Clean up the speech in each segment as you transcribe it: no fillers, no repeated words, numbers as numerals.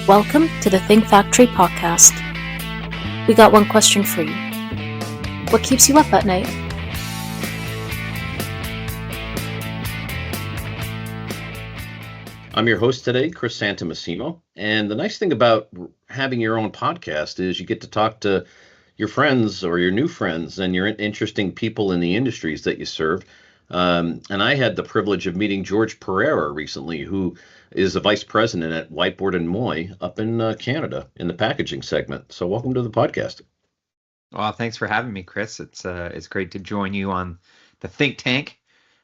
Welcome to the Think Factory podcast. We got one question for you. What keeps you up at night? I'm your host today, Chris Santamassimo, and the nice thing about having your own podcast is you get to talk to your friends or your new friends and your interesting people in the industries that you serve. And I had the privilege of meeting George Pereira recently, who is the vice president at Whitebird and Moyy up in Canada in the packaging segment. So welcome to the podcast. Well, thanks for having me, Chris. It's great to join you on the think tank,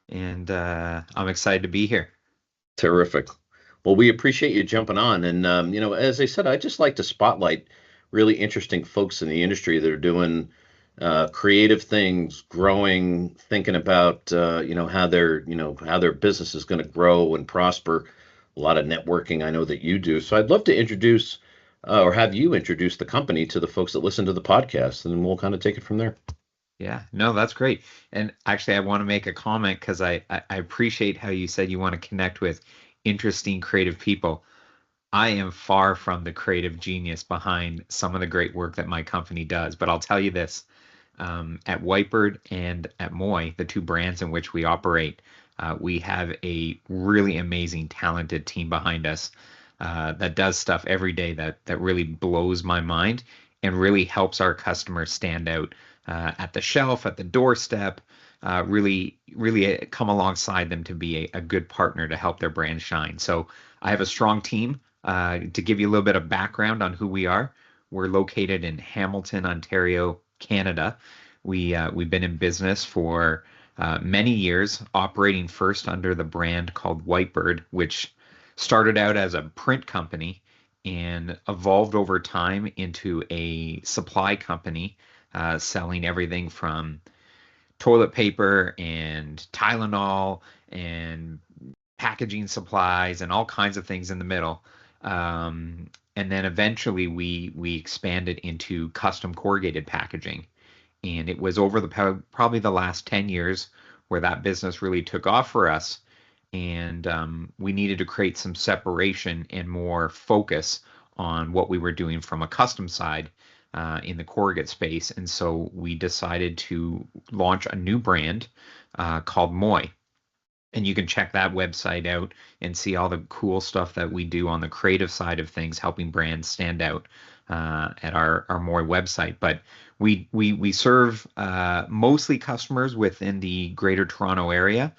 and I'm excited to be here. Terrific. Well, we appreciate you jumping on. And, as I said, I just like to spotlight really interesting folks in the industry that are doing creative things, growing, thinking about, how their business is going to grow and prosper. A lot of networking I know that you do. So I'd love to introduce or have you introduce the company to the folks that listen to the podcast, and we'll kind of take it from there. Yeah, no, that's great. And actually, I want to make a comment because I appreciate how you said you want to connect with interesting creative people. I am far from the creative genius behind some of the great work that my company does, but I'll tell you this. At Whitebird and at Moyy, the two brands in which we operate, we have a really amazing, talented team behind us that does stuff every day that really blows my mind and really helps our customers stand out at the shelf, at the doorstep, really come alongside them to be a good partner to help their brand shine. So I have a strong team. To give you a little bit of background on who we are, we're located in Hamilton, Ontario, Canada. We've been in business for many years, operating first under the brand called Whitebird, which started out as a print company and evolved over time into a supply company, selling everything from toilet paper and Tylenol and packaging supplies and all kinds of things in the middle. And then eventually we expanded into custom corrugated packaging. And it was over probably the last 10 years where that business really took off for us. And we needed to create some separation and more focus on what we were doing from a custom side in the corrugate space. And so we decided to launch a new brand called Moyy. And you can check that website out and see all the cool stuff that we do on the creative side of things, helping brands stand out at our Moyy website. But we serve mostly customers within the Greater Toronto area.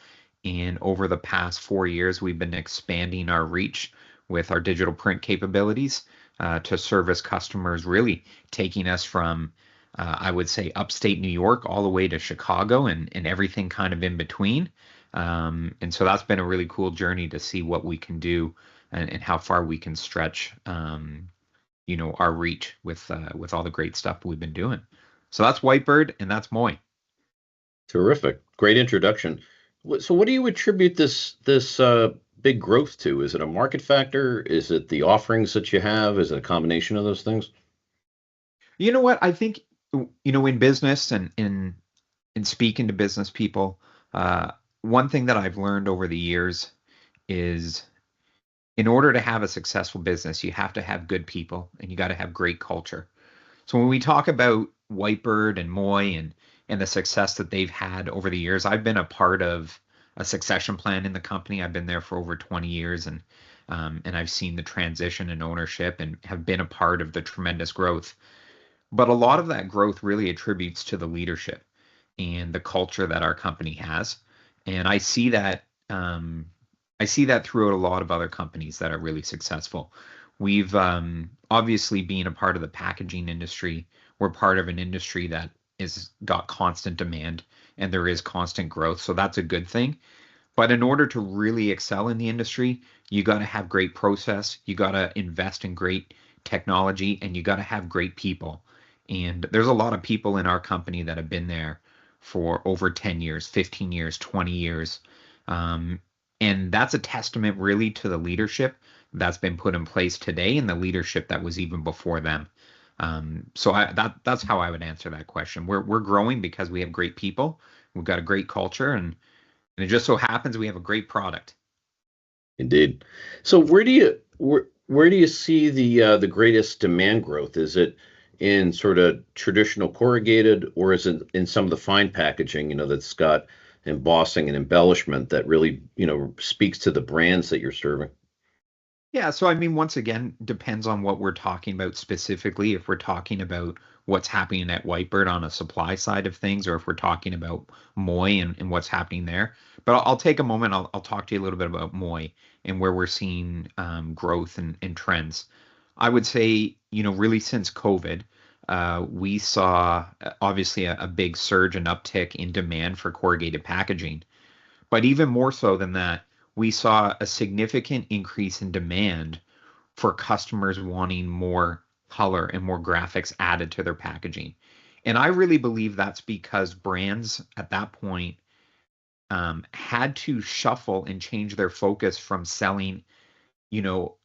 And over the past 4 years, we've been expanding our reach with our digital print capabilities to service customers, really taking us from, I would say, upstate New York all the way to Chicago and everything kind of in between. And so that's been a really cool journey to see what we can do and how far we can stretch, our reach with all the great stuff we've been doing. So that's Whitebird and that's Moyy. Terrific. Great introduction. So what do you attribute this big growth to? Is it a market factor? Is it the offerings that you have? Is it a combination of those things? You know what? I think, in business and in speaking to business people, one thing that I've learned over the years is in order to have a successful business, you have to have good people and you got to have great culture. So when we talk about Whitebird and Moyy and the success that they've had over the years, I've been a part of a succession plan in the company. I've been there for over 20 years and I've seen the transition and ownership and have been a part of the tremendous growth. But a lot of that growth really attributes to the leadership and the culture that our company has. And I see that throughout a lot of other companies that are really successful. We've obviously been a part of the packaging industry. We're part of an industry that is got constant demand and there is constant growth. So that's a good thing. But in order to really excel in the industry, you got to have great process. You got to invest in great technology and you got to have great people. And there's a lot of people in our company that have been there for over 10 years, 15 years, 20 years. And that's a testament really to the leadership that's been put in place today and the leadership that was even before them. So that's how I would answer that question. We're growing because we have great people. We've got a great culture and it just so happens we have a great product. Indeed. So where Where do you see the greatest demand growth? Is it in sort of traditional corrugated, or is it in some of the fine packaging, that's got embossing and embellishment that really, speaks to the brands that you're serving? Yeah, so I mean, once again, depends on what we're talking about specifically. If we're talking about what's happening at Whitebird on a supply side of things, or if we're talking about Moy and what's happening there. But I'll take a moment. I'll talk to you a little bit about Moy and where we're seeing growth and trends. I would say, really since COVID, we saw obviously a big surge and uptick in demand for corrugated packaging. But even more so than that, we saw a significant increase in demand for customers wanting more color and more graphics added to their packaging. And I really believe that's because brands at that point had to shuffle and change their focus from selling,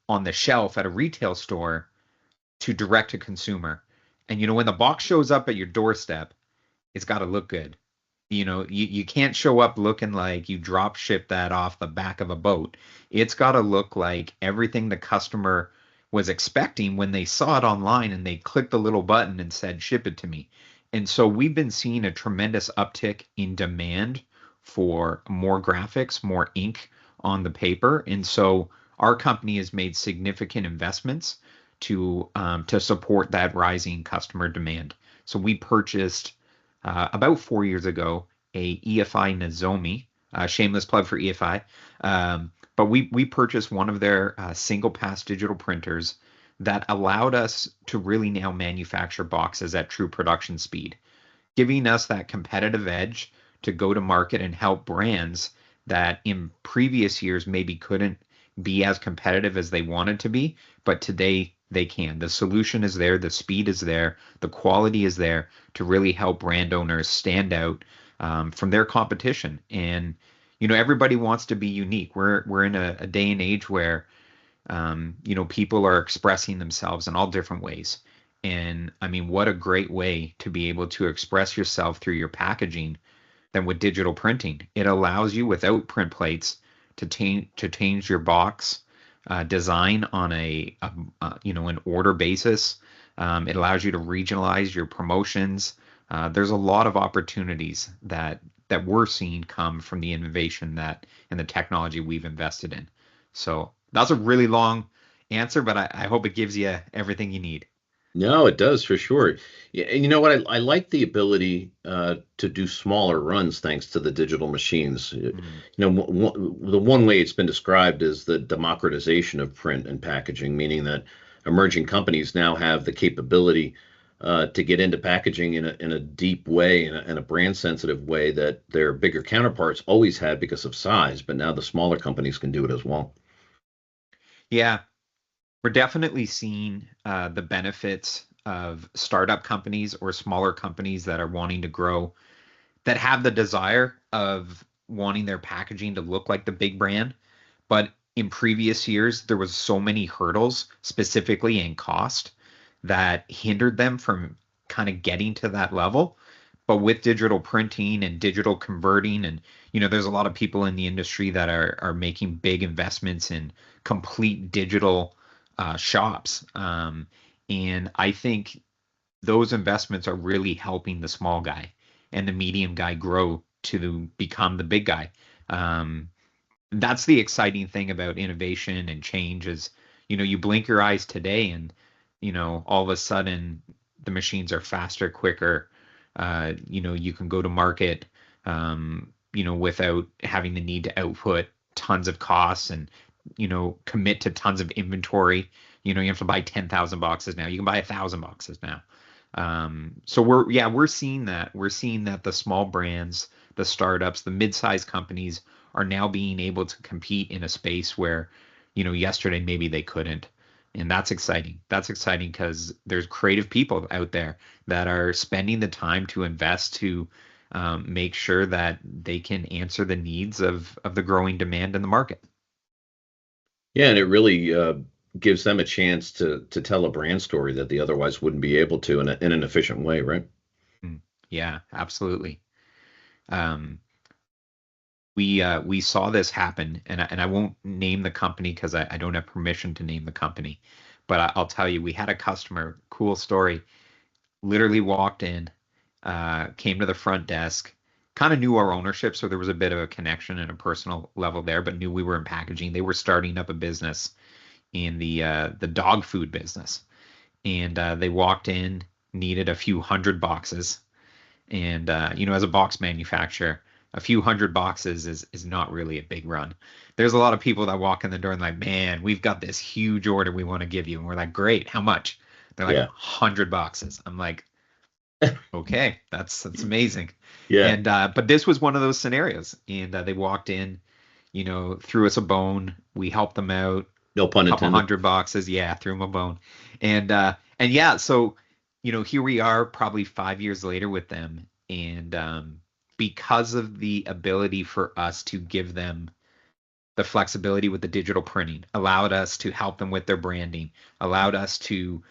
on the shelf at a retail store to direct to consumer. And, when the box shows up at your doorstep, it's got to look good. You can't show up looking like you drop ship that off the back of a boat. It's got to look like everything the customer was expecting when they saw it online and they clicked the little button and said, ship it to me. And so we've been seeing a tremendous uptick in demand for more graphics, more ink on the paper. And so our company has made significant investments to support that rising customer demand. So we purchased about 4 years ago a EFI Nozomi. Shameless plug for EFI. But we purchased one of their single pass digital printers that allowed us to really now manufacture boxes at true production speed, giving us that competitive edge to go to market and help brands that in previous years maybe couldn't be as competitive as they wanted to be, but today they can. The solution is there, the speed is there, the quality is there to really help brand owners stand out from their competition. And everybody wants to be unique. We're in a day and age where people are expressing themselves in all different ways. And I mean, what a great way to be able to express yourself through your packaging than with digital printing. It allows you without print plates to change your box design on an order basis. It allows you to regionalize your promotions. There's a lot of opportunities that we're seeing come from the innovation that and the technology we've invested in. So that's a really long answer, but I hope it gives you everything you need. No, it does for sure. Yeah, and you know what? I like the ability to do smaller runs thanks to the digital machines. Mm. The one way it's been described is the democratization of print and packaging, meaning that emerging companies now have the capability to get into packaging in a deep way, in a brand sensitive way that their bigger counterparts always had because of size, but now the smaller companies can do it as well. Yeah, we're definitely seeing the benefits of startup companies or smaller companies that are wanting to grow, that have the desire of wanting their packaging to look like the big brand. But in previous years, there was so many hurdles, specifically in cost, that hindered them from kind of getting to that level. But with digital printing and digital converting, and there's a lot of people in the industry that are making big investments in complete digital shops. And I think those investments are really helping the small guy and the medium guy grow to become the big guy. Um, that's the exciting thing about innovation and change is, you blink your eyes today and, all of a sudden the machines are faster, quicker. You can go to market, without having the need to output tons of costs and, commit to tons of inventory. You have to buy 10,000 boxes now. You can buy 1,000 boxes now. So we're seeing that. We're seeing that the small brands, the startups, the mid-sized companies are now being able to compete in a space where, yesterday maybe they couldn't. And that's exciting. That's exciting because there's creative people out there that are spending the time to invest to make sure that they can answer the needs of the growing demand in the market. Yeah, and it really gives them a chance to tell a brand story that they otherwise wouldn't be able to in an efficient way, right? Mm. Yeah, absolutely. Um, we saw this happen, and I won't name the company because I don't have permission to name the company, but I'll tell you, we had a customer, cool story, literally walked in, came to the front desk, kind of knew our ownership, so there was a bit of a connection and a personal level there, but knew we were in packaging. They were starting up a business in the dog food business, and they walked in, needed a few hundred boxes, and as a box manufacturer, a few hundred boxes is not really a big run. There's a lot of people that walk in the door and like, man, we've got this huge order we want to give you, and we're like, great, how much? They're like, Yeah. 100 boxes. I'm like, okay, that's amazing. Yeah. And but this was one of those scenarios, and they walked in, threw us a bone. We helped them out. No pun Couple intended. hundred boxes, yeah, threw them a bone, and yeah, so here we are, probably 5 years later with them, and because of the ability for us to give them the flexibility with the digital printing, allowed us to help them with their branding, allowed us to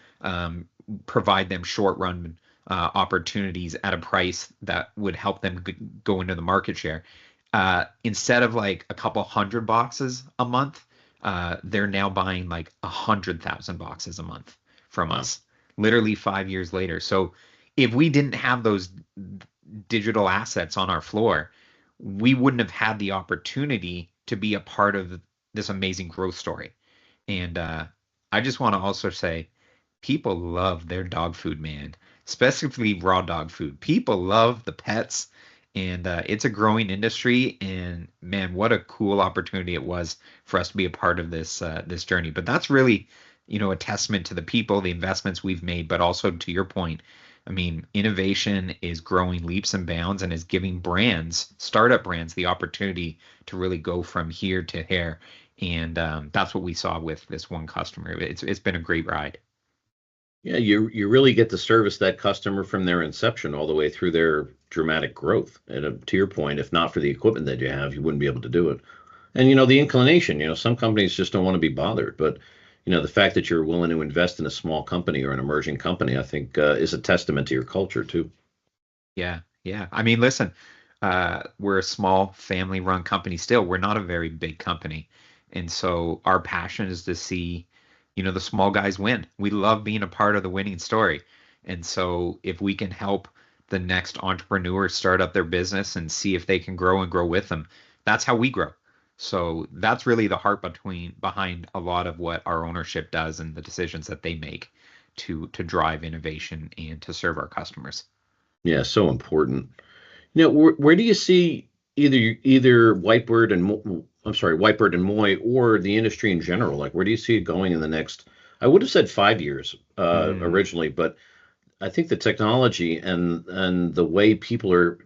provide them short run opportunities at a price that would help them go into the market share. Instead of like a couple hundred boxes a month, they're now buying like 100,000 boxes a month from Wow. us, literally 5 years later. So if we didn't have those digital assets on our floor, we wouldn't have had the opportunity to be a part of this amazing growth story. And I just want to also say, people love their dog food, man, specifically raw dog food. People love the pets, and it's a growing industry. And man, what a cool opportunity it was for us to be a part of this journey. But that's really, a testament to the people, the investments we've made, but also to your point. I mean, innovation is growing leaps and bounds and is giving brands, startup brands, the opportunity to really go from here to here. And that's what we saw with this one customer. It's been a great ride. Yeah, you really get to service that customer from their inception all the way through their dramatic growth. And to your point, if not for the equipment that you have, you wouldn't be able to do it. And the inclination, some companies just don't want to be bothered, but the fact that you're willing to invest in a small company or an emerging company, I think, is a testament to your culture too. Yeah, yeah. I mean, listen, we're a small family-run company still. We're not a very big company. And so our passion is to see, the small guys win. We love being a part of the winning story. And so if we can help the next entrepreneur start up their business and see if they can grow and grow with them, that's how we grow. So that's really the heart behind a lot of what our ownership does and the decisions that they make to drive innovation and to serve our customers. Yeah, so important. Where do you see either Whitebird and I'm sorry, Whitebird and Moy, or the industry in general? Like, where do you see it going in the next? I would have said 5 years Mm. originally, but I think the technology and the way people are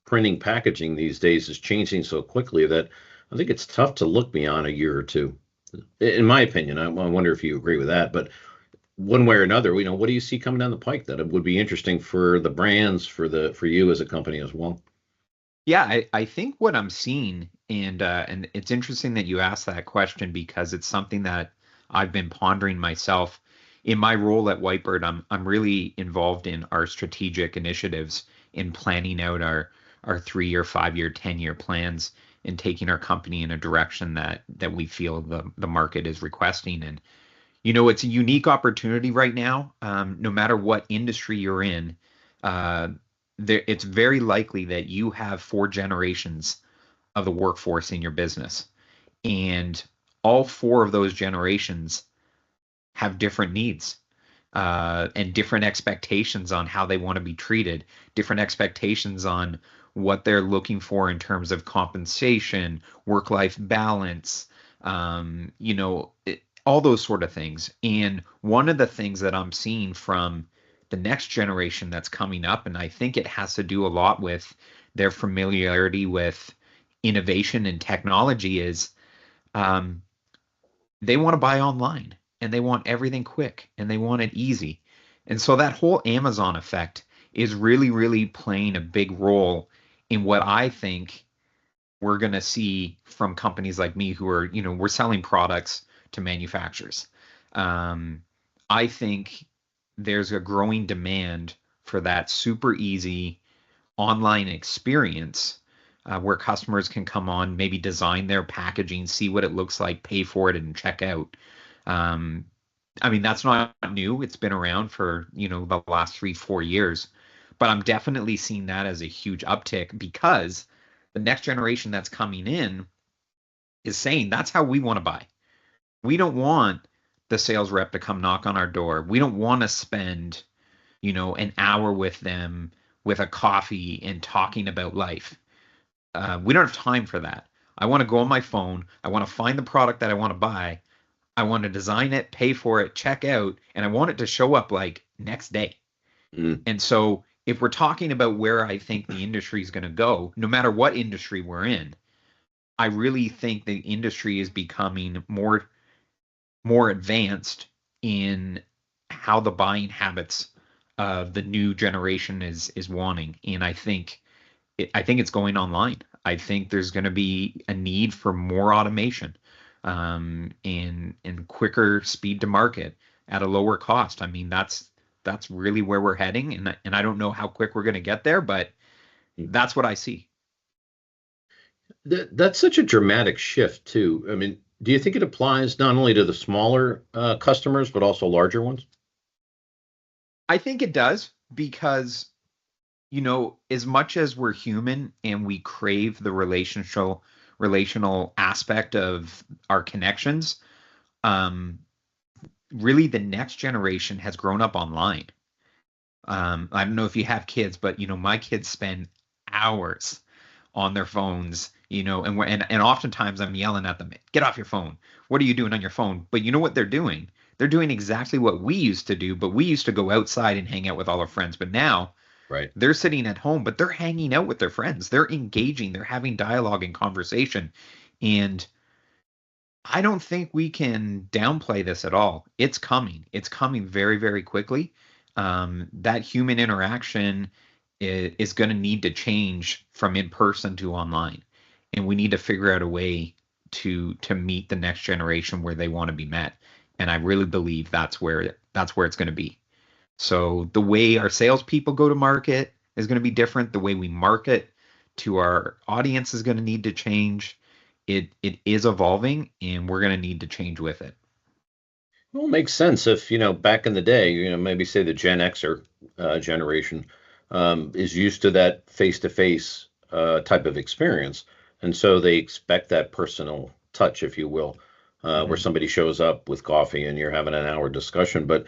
printing packaging these days is changing so quickly that I think it's tough to look beyond a year or two. In my opinion, I wonder if you agree with that. But one way or another, what do you see coming down the pike that it would be interesting for the brands, for you as a company as well? Yeah, I think what I'm seeing, and it's interesting that you asked that question because it's something that I've been pondering myself. In my role at Whitebird, I'm really involved in our strategic initiatives in planning out our 3 year, 5 year, 10 year plans and taking our company in a direction that we feel the market is requesting. And it's a unique opportunity right now. No matter what industry you're in, uh, it's very likely that you have four generations of the workforce in your business. And all four of those generations have different needs and different expectations on how they want to be treated, different expectations on what they're looking for in terms of compensation, work life balance, all those sort of things. And one of the things that I'm seeing from the next generation that's coming up, and I think it has to do a lot with their familiarity with innovation and technology, is um, they want to buy online and they want everything quick and they want it easy. And so that whole Amazon effect is really, really playing a big role in what I think we're going to see from companies like me who are, we're selling products to manufacturers. Um, I think there's a growing demand for that super easy online experience where customers can come on, maybe design their packaging, see what it looks like, pay for it, and check out. Um, I mean, that's not new. It's been around for, the last 3, 4 years. But I'm definitely seeing that as a huge uptick because the next generation that's coming in is saying that's how we want to buy. We don't want the sales rep to come knock on our door. We don't want to spend, an hour with them with a coffee and talking about life. We don't have time for that. I want to go on my phone. I want to find the product that I want to buy. I want to design it, pay for it, check out, and I want it to show up like next day. Mm. And so if we're talking about where I think the industry is going to go, no matter what industry we're in, I really think the industry is becoming more advanced in how the buying habits of the new generation is wanting. And I think it's going online. I think there's going to be a need for more automation, and quicker speed to market at a lower cost. I mean, that's really where we're heading, and I don't know how quick we're going to get there, but that's what I see. That's such a dramatic shift too. I mean, do you think it applies not only to the smaller customers but also larger ones? I think it does because as much as we're human and we crave the relational aspect of our connections, um, really the next generation has grown up online. I don't know if you have kids, but my kids spend hours on their phones, and oftentimes I'm yelling at them, get off your phone. What are you doing on your phone? But you know what they're doing? They're doing exactly what we used to do, but we used to go outside and hang out with all our friends. But now Right. they're sitting at home, but they're hanging out with their friends. They're engaging, they're having dialogue and conversation. And I don't think we can downplay this at all. It's coming. It's coming very, very quickly. That human interaction is going to need to change from in person to online, and we need to figure out a way to meet the next generation where they want to be met. And I really believe that's where it's going to be. So the way our salespeople go to market is going to be different. The way we market to our audience is going to need to change. It is evolving, and we're going to need to change with it. Well, it makes sense if, back in the day, maybe say the Gen Xer generation is used to that face-to-face type of experience. And so they expect that personal touch, if you will, where Mhm. somebody shows up with coffee and you're having an hour discussion. But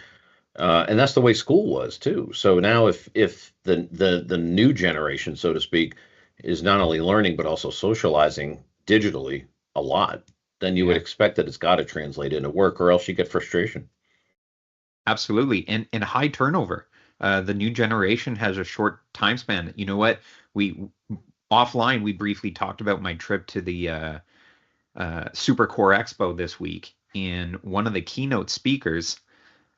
and that's the way school was too. So now if the new generation, so to speak, is not only learning but also socializing digitally a lot, then you would Yeah, expect that it's got to translate into work, or else you get frustration. absolutely. And high turnover. The new generation has a short time span. You know what? We offline we briefly talked about my trip to the Supercore Expo this week, and one of the keynote speakers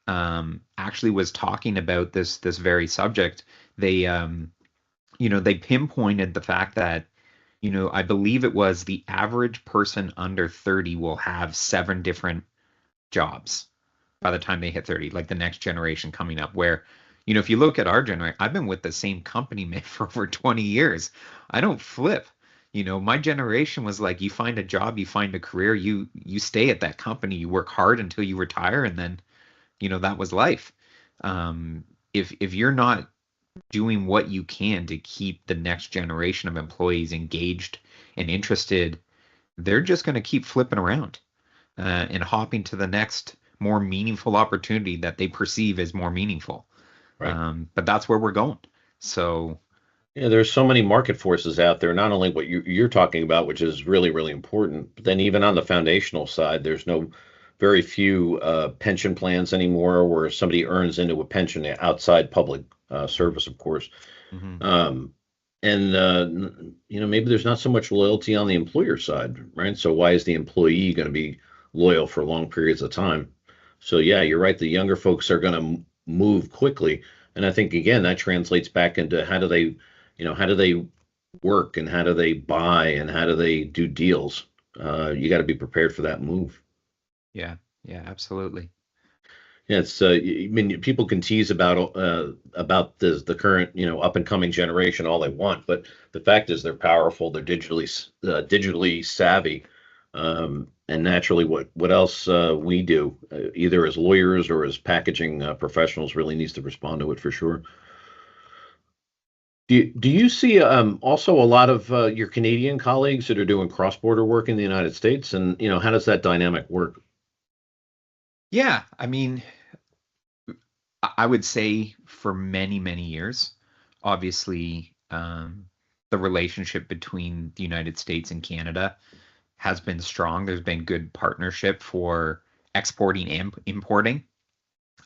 actually was talking about this very subject. They pinpointed the fact that, I believe it was the average person under 30 will have 7 different jobs by the time they hit 30, like the next generation coming up. Where, if you look at our generation, I've been with the same company man for over 20 years. I don't flip. My generation was like, you find a job, you find a career, you stay at that company, you work hard until you retire, and then that was life. If you're not doing what you can to keep the next generation of employees engaged and interested, they're just going to keep flipping around, and hopping to the next more meaningful opportunity that they perceive as more meaningful. Right. But that's where we're going. So Yeah, there's so many market forces out there, not only what you're talking about, which is really, really important, but then even on the foundational side, there's no very few pension plans anymore where somebody earns into a pension outside public service, of course. mhm, Um, and maybe there's not so much loyalty on the employer side, right? So why is the employee going to be loyal for long periods of time? So yeah, you're right. The younger folks are going to move quickly, and I think again that translates back into how do they work and how do they buy and how do they do deals? You got to be prepared for that move. yeah, yeah, absolutely. Yeah, it's I mean, people can tease about the current, up and coming generation all they want, but the fact is they're powerful, they're digitally savvy, and naturally, what else we do, either as lawyers or as packaging professionals, really needs to respond to it for sure. Do you see also a lot of your Canadian colleagues that are doing cross-border work in the United States, and how does that dynamic work? Yeah, I mean, I would say for many, many years, obviously, the relationship between the United States and Canada has been strong. There's been good partnership for exporting and importing.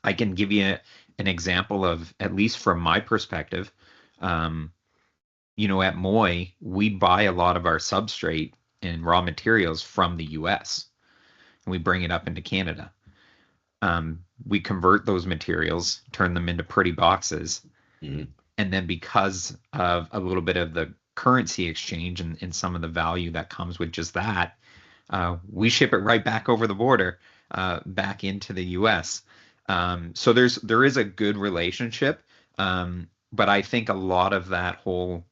I can give you an example of, at least from my perspective, um, at Moy, we buy a lot of our substrate and raw materials from the US and we bring it up into Canada. We convert those materials, turn them into pretty boxes, Mhm. and then because of a little bit of the currency exchange and some of the value that comes with just that, we ship it right back over the border, back into the U.S. So there is a good relationship, but I think a lot of that whole,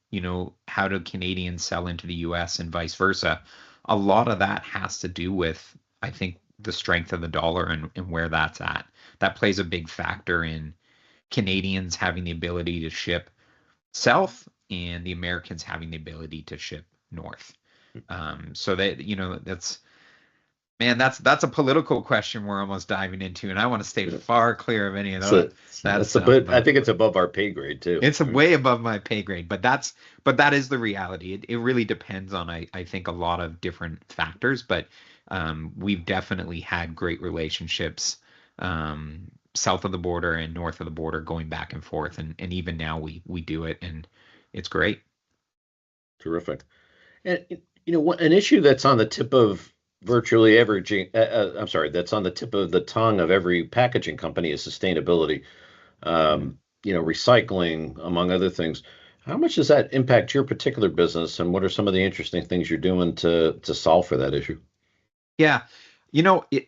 how do Canadians sell into the U.S. and vice versa, a lot of that has to do with, I think, the strength of the dollar and where that's at. That plays a big factor in Canadians having the ability to ship south and the Americans having the ability to ship north. So that, that's, man, that's a political question we're almost diving into, and I want to stay far clear of any of So that that's a stuff. bit. I But think it's above our pay grade too. it's way above my pay grade. But that is the reality. It really depends on, I think, a lot of different factors. But we've definitely had great relationships, south of the border and north of the border, going back and forth, and even now we do it, and it's great. Terrific. And an issue that's on the tip of virtually every. I'm sorry, that's on the tip of the tongue of every packaging company is sustainability. Recycling, among other things. How much does that impact your particular business, and what are some of the interesting things you're doing to solve for that issue? Yeah, it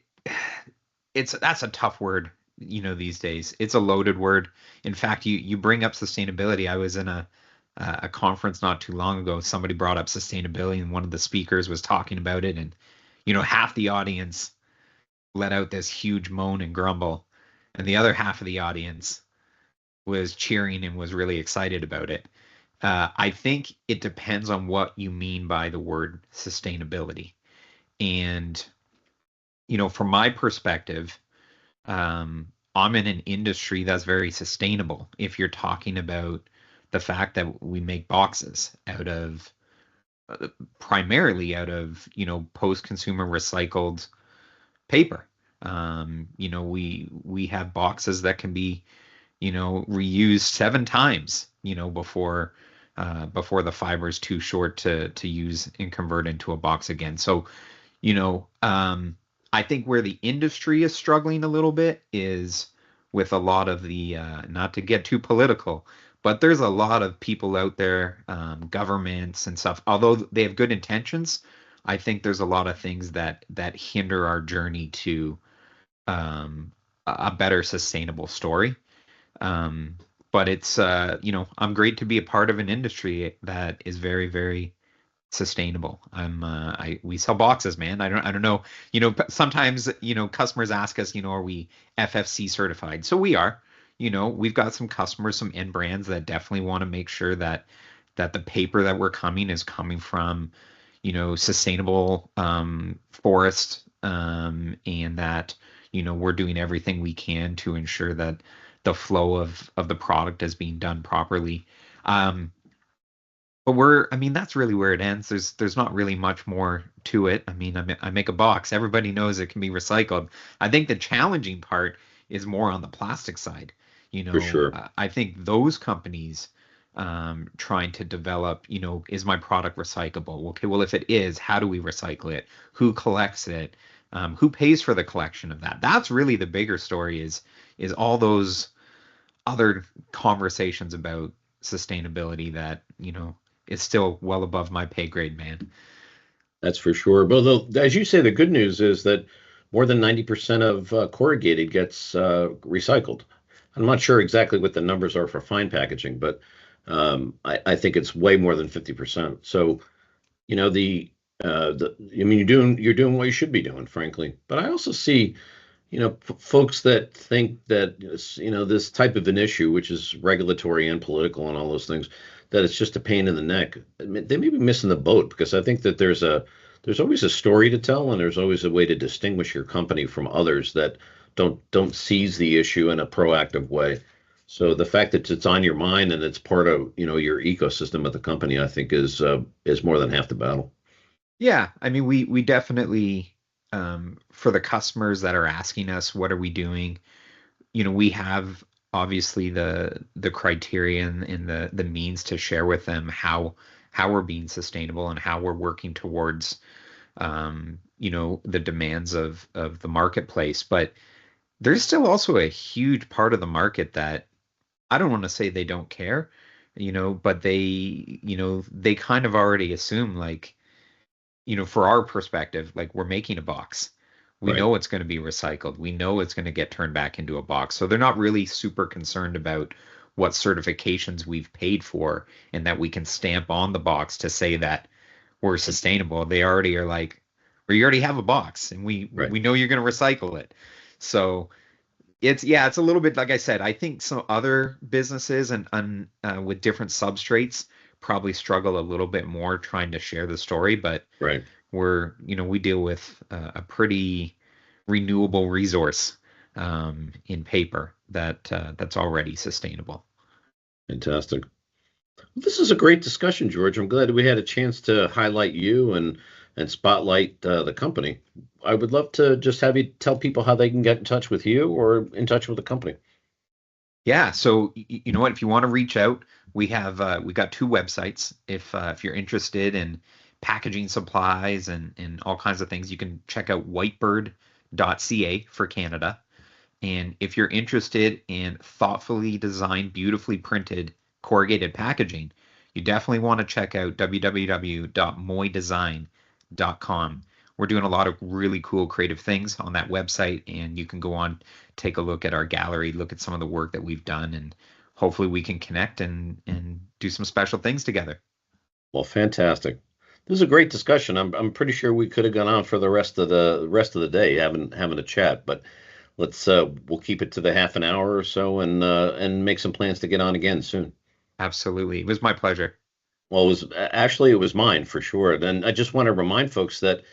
it's that's a tough word, these days. It's a loaded word. In fact, you bring up sustainability. I was in a conference not too long ago. Somebody brought up sustainability, and one of the speakers was talking about it, and half the audience let out this huge moan and grumble, and the other half of the audience was cheering and was really excited about it. I think it depends on what you mean by the word sustainability. And, from my perspective, I'm in an industry that's very sustainable. If you're talking about the fact that we make boxes out of, primarily out of, post-consumer recycled paper. We have boxes that can be, reused 7 times, before the fiber is too short to use and convert into a box again. So, I think where the industry is struggling a little bit is with a lot of the, not to get too political, but there's a lot of people out there, governments and stuff. Although they have good intentions, I think there's a lot of things that hinder our journey to, a better sustainable story. Um, but it's, I'm great to be a part of an industry that is very, very sustainable. We sell boxes, man. I don't know. Sometimes, customers ask us, are we FFC certified? So we are. We've got some customers, some end brands that definitely want to make sure that the paper that we're coming is coming from, sustainable, forest, and that, we're doing everything we can to ensure that the flow of the product is being done properly. Um, but I mean, that's really where it ends. There's not really much more to it. I mean, I make a box. Everybody knows it can be recycled. I think the challenging part is more on the plastic side. For sure. I think those companies, trying to develop, is my product recyclable? Okay, well, if it is, how do we recycle it? Who collects it? Who pays for the collection of that? That's really the bigger story, is all those other conversations about sustainability that, is still well above my pay grade, man. As you say, the good news is that more than 90% of corrugated gets recycled. I'm not sure exactly what the numbers are for fine packaging, but I think it's way more than 50%. So, you know, I mean, you're doing what you should be doing, frankly. But I also see, folks that think that, this type of an issue, which is regulatory and political and all those things, that it's just a pain in the neck. I mean, they may be missing the boat, because I think that there's always a story to tell, and there's always a way to distinguish your company from others that don't seize the issue in a proactive way. So the fact that it's on your mind and it's part of, your ecosystem of the company, I think is more than half the battle. Yeah, I mean, we definitely, for the customers that are asking us, what are we doing? We have obviously the criterion and the means to share with them how we're being sustainable and how we're working towards, the demands of the marketplace. But there's still also a huge part of the market that I don't want to say they don't care, but they kind of already assume, like, for our perspective, like, we're making a box. We Right. know it's going to be recycled. We know it's going to get turned back into a box. So they're not really super concerned about what certifications we've paid for and that we can stamp on the box to say that we're sustainable. They already are like, we already have a box and we Right. we know you're going to recycle it. So it's a little bit like I said. I think some other businesses and with different substrates probably struggle a little bit more trying to share the story, but Right. we deal with a pretty renewable resource in paper that's already sustainable. Fantastic. This is a great discussion, George. I'm glad we had a chance to highlight you and spotlight the company. I would love to just have you tell people how they can get in touch with you or in touch with the company. Yeah, so you know what? If you want to reach out, we got two websites. If you're interested in packaging supplies and all kinds of things, you can check out whitebird.ca for Canada. And if you're interested in thoughtfully designed, beautifully printed corrugated packaging, you definitely want to check out www.moydesign.com. We're doing a lot of really cool creative things on that website, and you can go on, take a look at our gallery, look at some of the work that we've done, and hopefully we can connect and do some special things together. Well, fantastic. This is a great discussion. I'm pretty sure we could have gone on for the rest of the day having a chat, but we'll keep it to the half an hour or so and make some plans to get on again soon. Absolutely. It was my pleasure. Well, it was mine for sure. And I just want to remind folks that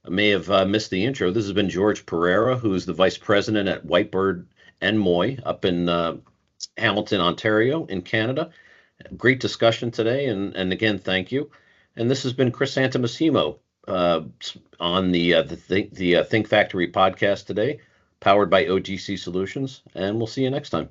may have missed the intro. This has been George Pereira, who's the vice president at Whitebird and Moy up in Hamilton, Ontario, in Canada. Great discussion today, and again, thank you. And this has been Chris Santomassimo on the Think Factory podcast today, powered by OGC Solutions. And we'll see you next time.